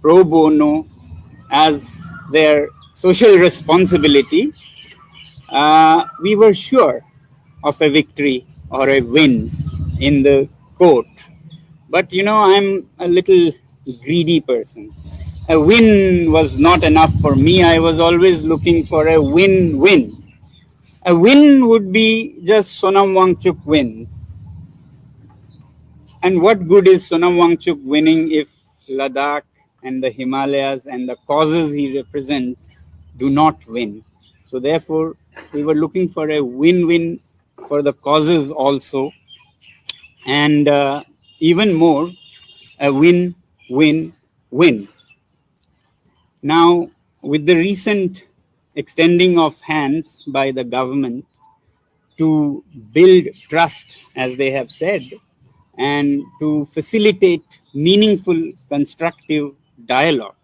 pro bono as their social responsibility, we were sure of a victory or a win in the court. But I'm a little greedy person. A win was not enough for me. I was always looking for a win-win. A win would be just Sonam Wangchuk wins. And what good is Sonam Wangchuk winning if Ladakh and the Himalayas and the causes he represents do not win? So therefore, we were looking for a win-win for the causes also. And even more, a win-win-win. Now, with the recent extending of hands by the government to build trust, as they have said, and to facilitate meaningful, constructive dialogue.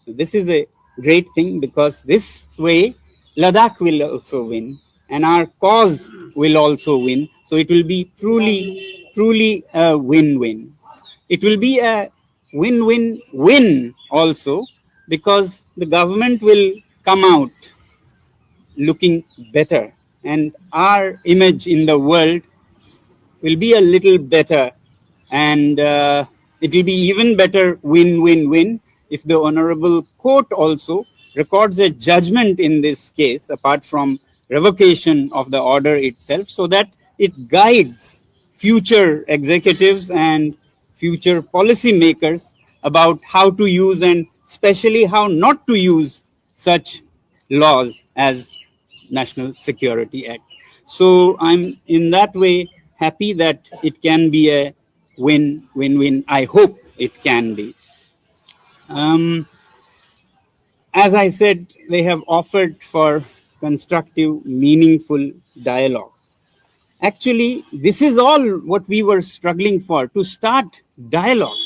This is a great thing because this way Ladakh will also win and our cause will also win. So it will be truly a win-win. It will be a win-win-win also because the government will come out looking better and our image in the world will be a little better, and it will be even better win-win-win if the Honorable Court also records a judgment in this case apart from revocation of the order itself, so that it guides future executives and future policy makers about how to use and especially how not to use such laws as National Security Act. So I'm in that way happy that it can be a win-win-win. I hope it can be. As I said, they have offered for constructive, meaningful dialogue. Actually, this is all what we were struggling for, to start dialogue.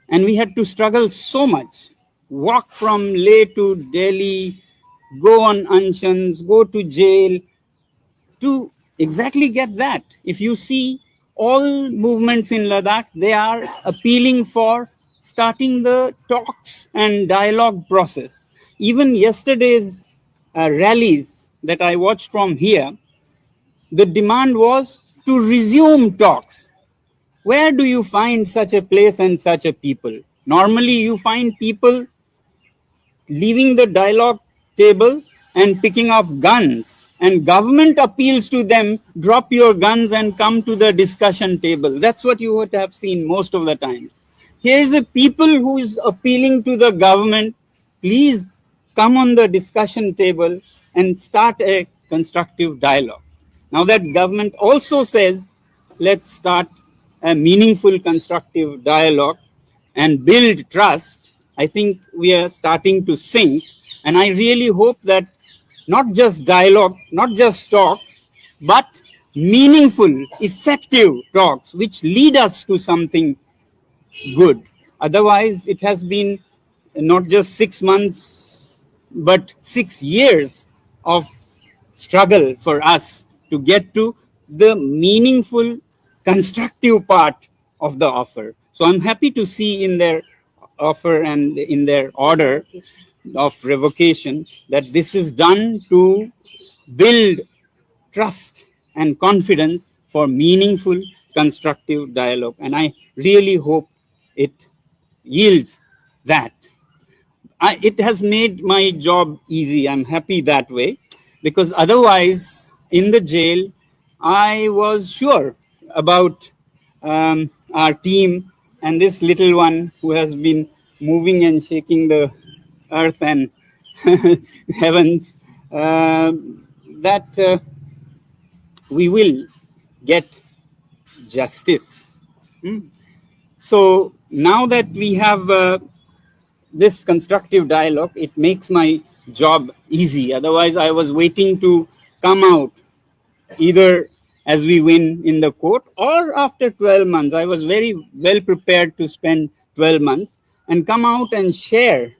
And we had to struggle so much. Walk from Leh to Delhi, go on unshans, go to jail, to exactly get that. If you see all movements in Ladakh, they are appealing for starting the talks and dialogue process. Even yesterday's rallies that I watched from here, the demand was to resume talks. Where do you find such a place and such a people? Normally you find people leaving the dialogue table and picking up guns, and government appeals to them, drop your guns and come to the discussion table. That's what you would have seen most of the times. Here's a people who is appealing to the government, please come on the discussion table and start a constructive dialogue. Now that government also says, let's start a meaningful constructive dialogue and build trust, I think we are starting to sink. And I really hope that not just dialogue, not just talks, but meaningful, effective talks which lead us to something good. Otherwise, it has been not just 6 months, but 6 years of struggle for us to get to the meaningful, constructive part of the offer. So I'm happy to see in their offer and in their order of revocation that this is done to build trust and confidence for meaningful, constructive dialogue. And I really hope it yields that. It has made my job easy. I'm happy that way, because otherwise in the jail, I was sure about our team and this little one who has been moving and shaking the earth and heavens, that we will get justice. So now that we have this constructive dialogue, it makes my job easy. Otherwise, I was waiting to come out either as we win in the court or after 12 months. I was very well prepared to spend 12 months and come out and share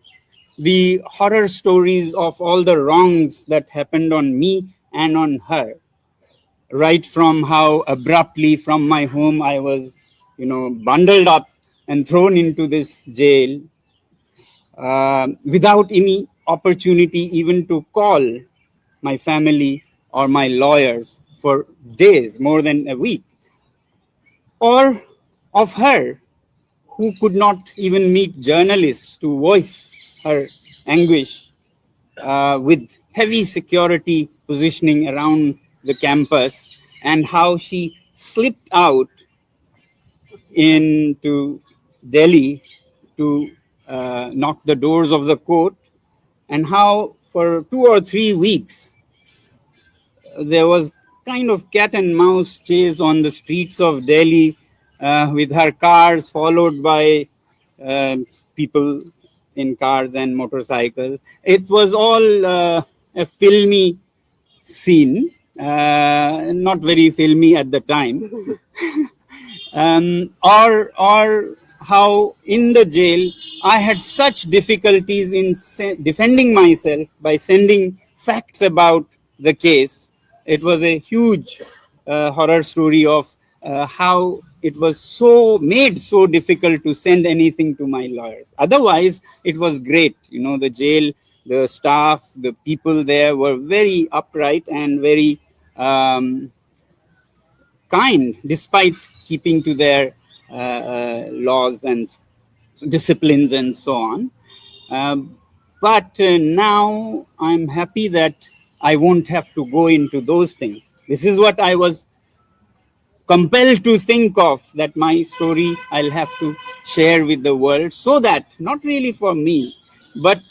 the horror stories of all the wrongs that happened on me and on her. Right from how abruptly from my home I was, bundled up and thrown into this jail, without any opportunity even to call my family or my lawyers for days, more than a week, or of her who could not even meet journalists to voice her anguish with heavy security positioning around the campus, and how she slipped out into Delhi to knock the doors of the court, and how for 2 or 3 weeks there was kind of cat and mouse chase on the streets of Delhi, with her cars followed by uh, people in cars and motorcycles. It was all a filmy scene, not very filmy at the time. Or how in the jail I had such difficulties in defending myself by sending facts about the case. It was a huge horror story of how it was made so difficult to send anything to my lawyers. Otherwise, it was great. You know, the jail, the staff, the people there were very upright and very kind, despite keeping to their laws and disciplines and so on. But now I'm happy that I won't have to go into those things. This is what I was compelled to think of, that my story I'll have to share with the world, so that not really for me, but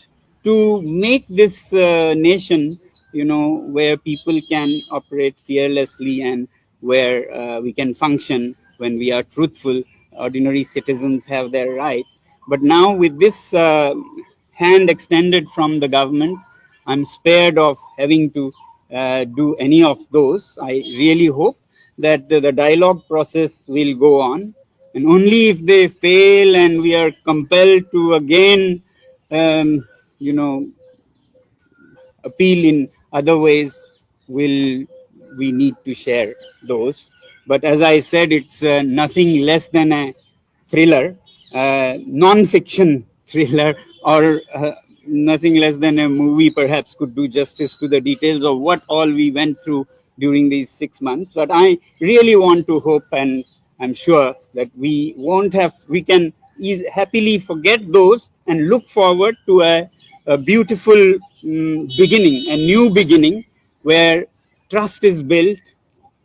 to make this nation, you know, where people can operate fearlessly and where we can function when we are truthful. Ordinary citizens have their rights. But now with this hand extended from the government, I'm spared of having to do any of those. I really hope that the dialogue process will go on, and only if they fail and we are compelled to again, you know, appeal in other ways, will we need to share those. But as I said, it's nothing less than a thriller, non-fiction thriller, or nothing less than a movie perhaps could do justice to the details of what all we went through during these 6 months. But I really want to hope, and I'm sure that we can happily forget those and look forward to a beautiful beginning, a new beginning, where trust is built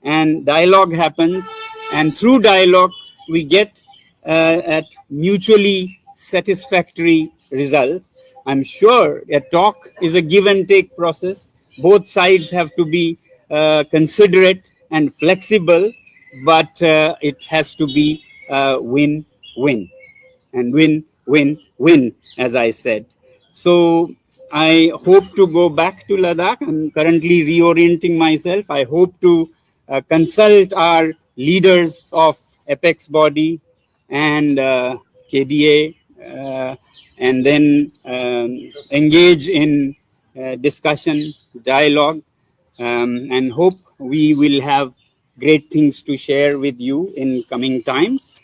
and dialogue happens, and through dialogue we get at mutually satisfactory results. I'm sure a talk is a give and take process. Both sides have to be considerate and flexible, but it has to be win-win, and win-win-win, as I said. So I hope to go back to Ladakh. I'm currently reorienting myself. I hope to consult our leaders of apex body and KDA, and then engage in discussion, dialogue, and hope we will have great things to share with you in coming times.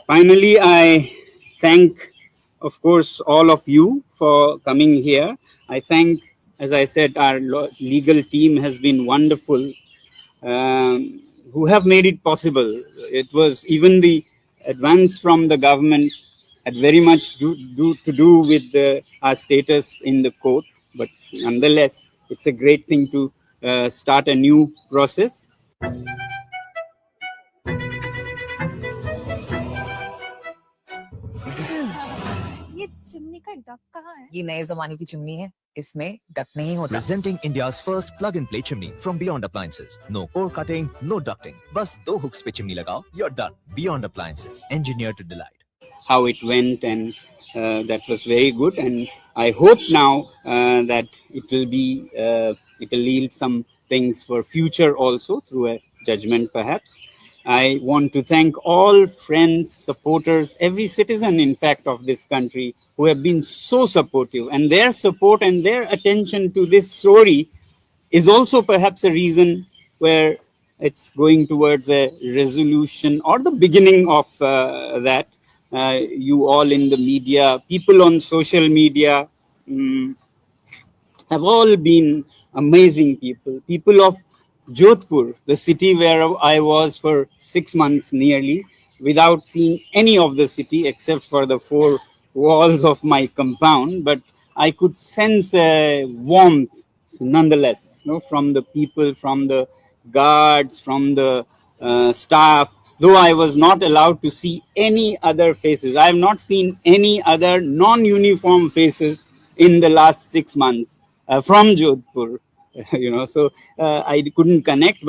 Finally, I thank, of course, all of you for coming here. I thank, as I said, our legal team has been wonderful, who have made it possible. It was even the advance from the government had very much to do with our status in the court. But nonetheless, it's a great thing to start a new process. ये chimney का duck कहाँ है? ये नए जमाने की chimney है, इसमें डक नहीं होता. Presenting India's first plug-and-play chimney from Beyond Appliances. No core cutting, no ducting. बस 2 hooks पे चिमनी लगाओ, you're done. Beyond Appliances, engineered to delight. How it went, and that was very good. And I hope now that it will yield some things for future also, through a judgment perhaps. I want to thank all friends, supporters, every citizen, in fact, of this country who have been so supportive, and their support and their attention to this story is also perhaps a reason where it's going towards a resolution or the beginning of that. you all in the media, people on social media, have all been amazing people. People of Jodhpur, the city where I was for 6 months nearly, without seeing any of the city except for the 4 walls of my compound, but I could sense a warmth nonetheless, from the people, from the guards, from the staff, though I was not allowed to see any other faces. I have not seen any other non-uniform faces in the last 6 months from Jodhpur, so I couldn't connect.